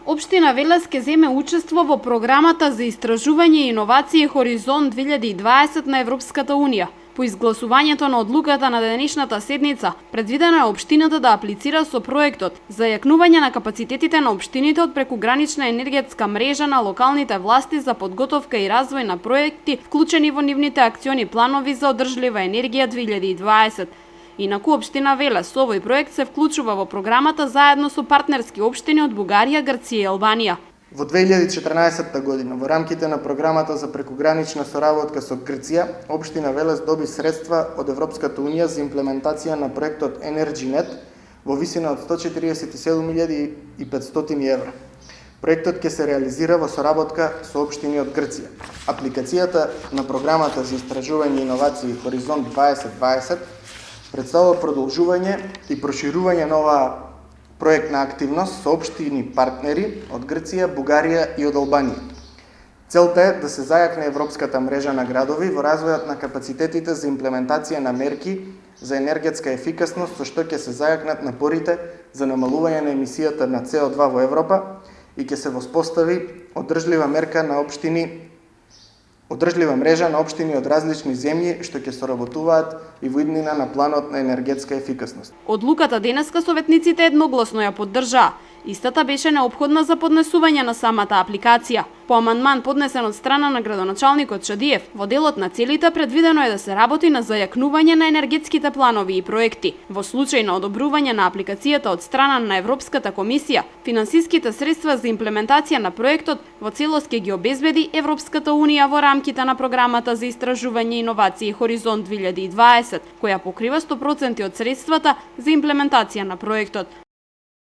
Општина Велес ќе земе учество во програмата за истражување и иновации Хоризонт 2020 на Европската Унија. По изгласувањето на одлуката на денешната седница, предвидено е општината да аплицира со проектот за јакнување на капацитетите на општините од прекугранична енергетска мрежа на локалните власти за подготовка и развој на проекти вклучени во нивните акциони планови за одржлива енергија 2020. Инаку општина Велес со овој проект се вклучува во програмата заедно со партнерски општини од Бугарија, Грција и Албанија. Во 2014 година, во рамките на програмата за прекугранична соработка со Грција, општина Велес доби средства од Европската Унија за имплементација на проектот EnergyNet во висина од 147.500 евра. Проектот ќе се реализира во соработка со општини од Грција. Апликацијата на програмата за истражување и иновации Хоризонт 2020 представува продолжување и проширување на оваа проектна активност со општини партнери од Грција, Бугарија и од Албанија. Целта е да се зајакне европската мрежа на градови во развојот на капацитетите за имплементација на мерки за енергетска ефикасност, со што ќе се зајакнат напорите за намалување на емисијата на CO2 во Европа и ќе се воспостави одржлива мрежа на општини од различни земји што ќе соработуваат и во иднина на планот на енергетска ефикасност. Одлуката денеска советниците едногласно ја поддржаа. Истата беше неопходна за поднесување на самата апликација. По амандман поднесен од страна на градоначалникот Шадиев, во делот на целите предвидено е да се работи на зајакнување на енергетските планови и проекти. Во случај на одобрување на апликацијата од страна на Европската комисија, финансиските средства за имплементација на проектот во целост ќе ги обезбеди Европската Унија во рамките на програмата за истражување и иновации Хоризонт 2020, која покрива 100% од средствата за имплементација на проектот.